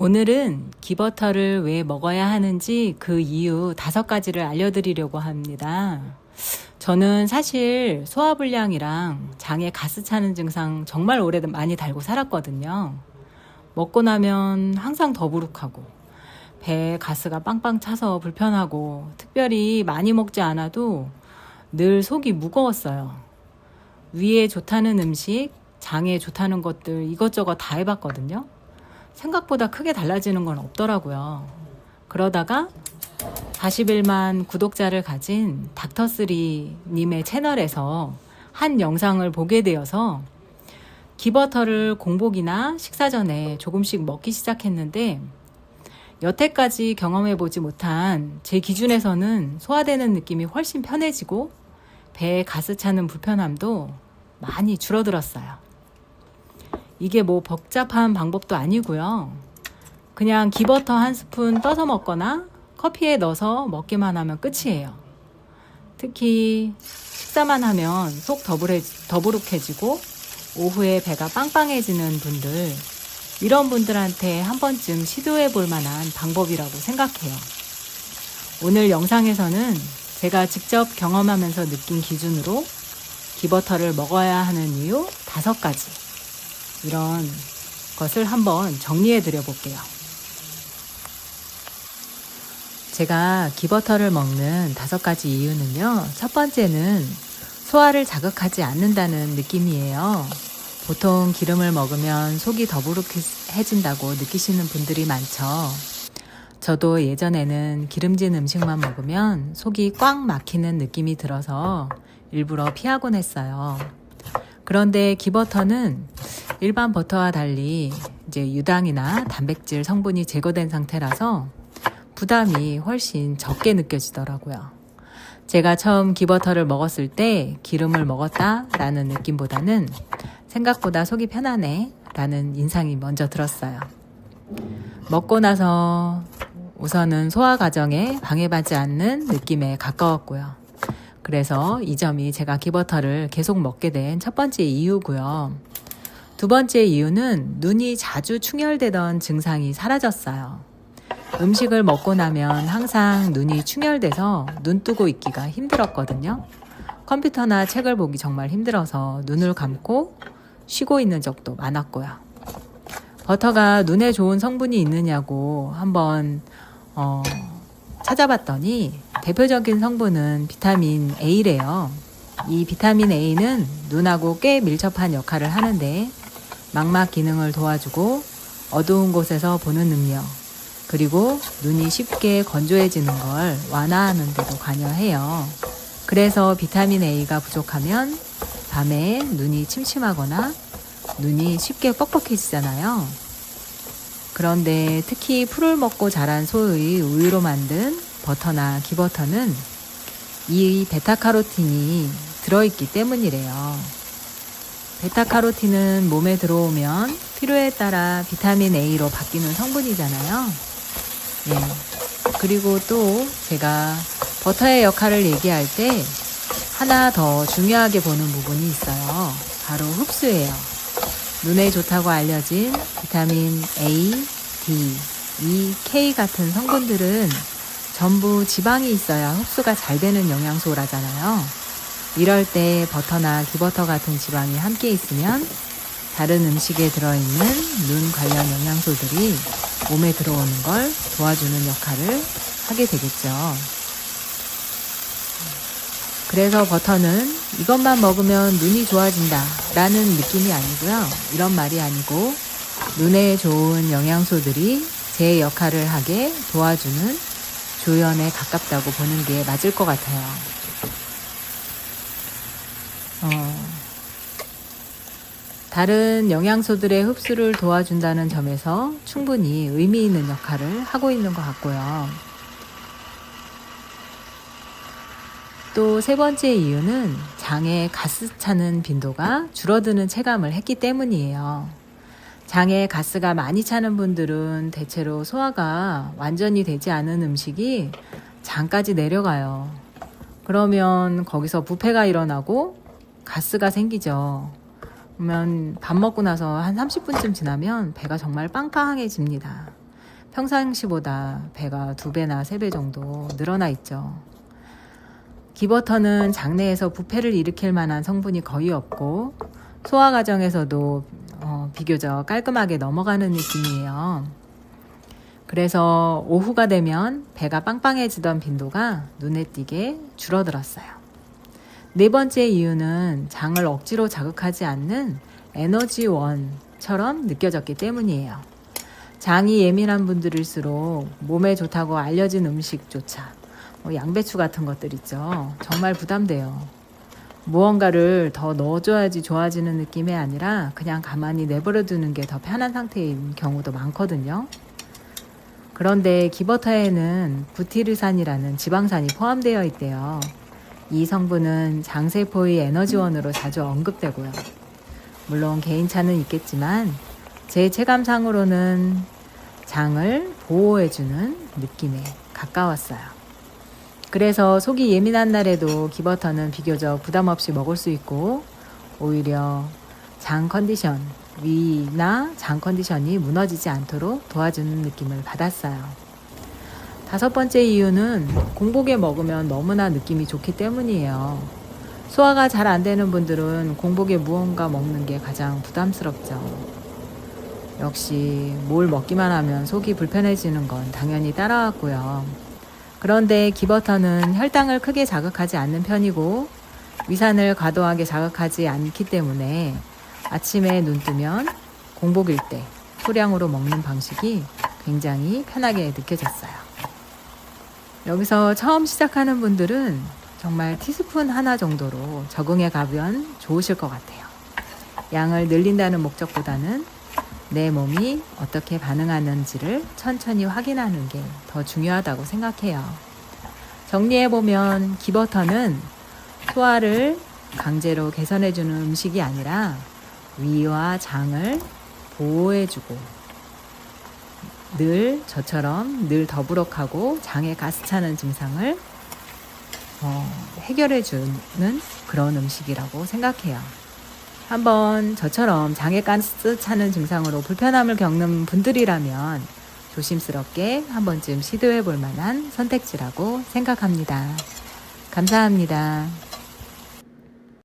오늘은 기버터를 왜 먹어야 하는지 그 이유 5가지를 알려드리려고 합니다. 저는 사실 소화불량이랑 장에 가스 차는 증상 정말 많이 달고 살았거든요. 먹고 나면 항상 더부룩하고 배에 가스가 빵빵 차서 불편하고 특별히 많이 먹지 않아도 늘 속이 무거웠어요. 위에 좋다는 음식, 장에 좋다는 것들 이것저것 다 해봤거든요. 생각보다 크게 달라지는 건 없더라고요. 그러다가 41만 구독자를 가진 닥터3님의 채널에서 한 영상을 보게 되어서 기버터를 공복이나 식사 전에 조금씩 먹기 시작했는데 여태까지 경험해보지 못한 제 기준에서는 소화되는 느낌이 훨씬 편해지고 배에 가스 차는 불편함도 많이 줄어들었어요. 이게 뭐 복잡한 방법도 아니고요. 그냥 기버터 한 스푼 떠서 먹거나 커피에 넣어서 먹기만 하면 끝이에요. 특히 식사만 하면 속 더부룩해지고 오후에 배가 빵빵해지는 분들, 이런 분들한테 한 번쯤 시도해 볼 만한 방법이라고 생각해요. 오늘 영상에서는 제가 직접 경험하면서 느낀 기준으로 기버터를 먹어야 하는 이유 5가지, 이런 것을 한번 정리해 드려 볼게요. 제가 기버터를 먹는 5가지 이유는요. 첫 번째는 소화를 자극하지 않는다는 느낌이에요. 보통 기름을 먹으면 속이 더부룩해진다고 느끼시는 분들이 많죠. 저도 예전에는 기름진 음식만 먹으면 속이 꽉 막히는 느낌이 들어서 일부러 피하곤 했어요. 그런데 기버터는 일반 버터와 달리 이제 유당이나 단백질 성분이 제거된 상태라서 부담이 훨씬 적게 느껴지더라고요. 제가 처음 기버터를 먹었을 때 기름을 먹었다 라는 느낌보다는 생각보다 속이 편하네 라는 인상이 먼저 들었어요. 먹고 나서 우선은 소화 과정에 방해받지 않는 느낌에 가까웠고요. 그래서 이 점이 제가 기버터를 계속 먹게 된 첫 번째 이유고요. 두 번째 이유는 눈이 자주 충혈되던 증상이 사라졌어요. 음식을 먹고 나면 항상 눈이 충혈돼서 눈 뜨고 있기가 힘들었거든요. 컴퓨터나 책을 보기 정말 힘들어서 눈을 감고 쉬고 있는 적도 많았고요. 버터가 눈에 좋은 성분이 있느냐고 한번 찾아봤더니 대표적인 성분은 비타민 A래요. 이 비타민 A는 눈하고 꽤 밀접한 역할을 하는데 망막 기능을 도와주고 어두운 곳에서 보는 능력, 그리고 눈이 쉽게 건조해지는 걸 완화하는 데도 관여해요. 그래서 비타민 A가 부족하면 밤에 눈이 침침하거나 눈이 쉽게 뻑뻑해지잖아요. 그런데 특히 풀을 먹고 자란 소의 우유로 만든 버터나 기버터는 이 베타카로틴이 들어있기 때문이래요. 베타카로틴은 몸에 들어오면 필요에 따라 비타민 A로 바뀌는 성분이잖아요. 예. 그리고 또 제가 버터의 역할을 얘기할 때 하나 더 중요하게 보는 부분이 있어요. 바로 흡수예요. 눈에 좋다고 알려진 비타민 A, D, E, K 같은 성분들은 전부 지방이 있어야 흡수가 잘 되는 영양소라잖아요. 이럴 때 버터나 기버터 같은 지방이 함께 있으면 다른 음식에 들어있는 눈 관련 영양소들이 몸에 들어오는 걸 도와주는 역할을 하게 되겠죠. 그래서 버터는 이것만 먹으면 눈이 좋아진다 라는 느낌이 아니고요. 이런 말이 아니고 눈에 좋은 영양소들이 제 역할을 하게 도와주는 조연에 가깝다고 보는 게 맞을 것 같아요. 다른 영양소들의 흡수를 도와준다는 점에서 충분히 의미 있는 역할을 하고 있는 것 같고요. 또 3번째 이유는 장에 가스 차는 빈도가 줄어드는 체감을 했기 때문이에요. 장에 가스가 많이 차는 분들은 대체로 소화가 완전히 되지 않은 음식이 장까지 내려가요. 그러면 거기서 부패가 일어나고 가스가 생기죠. 그러면 밥 먹고 나서 한 30분쯤 지나면 배가 정말 빵빵해집니다. 평상시보다 배가 2배나 3배 정도 늘어나 있죠. 기버터는 장내에서 부패를 일으킬 만한 성분이 거의 없고 소화 과정에서도 비교적 깔끔하게 넘어가는 느낌이에요. 그래서 오후가 되면 배가 빵빵해지던 빈도가 눈에 띄게 줄어들었어요. 네 번째 이유는 장을 억지로 자극하지 않는 에너지원처럼 느껴졌기 때문이에요. 장이 예민한 분들일수록 몸에 좋다고 알려진 음식조차 양배추 같은 것들 있죠. 정말 부담돼요. 무언가를 더 넣어줘야지 좋아지는 느낌이 아니라 그냥 가만히 내버려 두는 게 더 편한 상태인 경우도 많거든요. 그런데 기버터에는 부티르산이라는 지방산이 포함되어 있대요. 이 성분은 장세포의 에너지원으로 자주 언급되고요. 물론 개인차는 있겠지만 제 체감상으로는 장을 보호해주는 느낌에 가까웠어요. 그래서 속이 예민한 날에도 기버터는 비교적 부담 없이 먹을 수 있고 오히려 장 컨디션, 위나 장 컨디션이 무너지지 않도록 도와주는 느낌을 받았어요. 5번째 이유는 공복에 먹으면 너무나 느낌이 좋기 때문이에요. 소화가 잘 안 되는 분들은 공복에 무언가 먹는 게 가장 부담스럽죠. 역시 뭘 먹기만 하면 속이 불편해지는 건 당연히 따라왔고요. 그런데 기버터는 혈당을 크게 자극하지 않는 편이고 위산을 과도하게 자극하지 않기 때문에 아침에 눈 뜨면 공복일 때 소량으로 먹는 방식이 굉장히 편하게 느껴졌어요. 여기서 처음 시작하는 분들은 정말 티스푼 하나 정도로 적응해 가면 좋으실 것 같아요. 양을 늘린다는 목적보다는 내 몸이 어떻게 반응하는지를 천천히 확인하는 게 더 중요하다고 생각해요. 정리해보면 기버터는 소화를 강제로 개선해주는 음식이 아니라 위와 장을 보호해주고 늘 저처럼 늘 더부룩하고 장에 가스 차는 증상을 해결해주는 그런 음식이라고 생각해요. 한번 저처럼 장에 가스 차는 증상으로 불편함을 겪는 분들이라면 조심스럽게 한 번쯤 시도해 볼 만한 선택지라고 생각합니다. 감사합니다.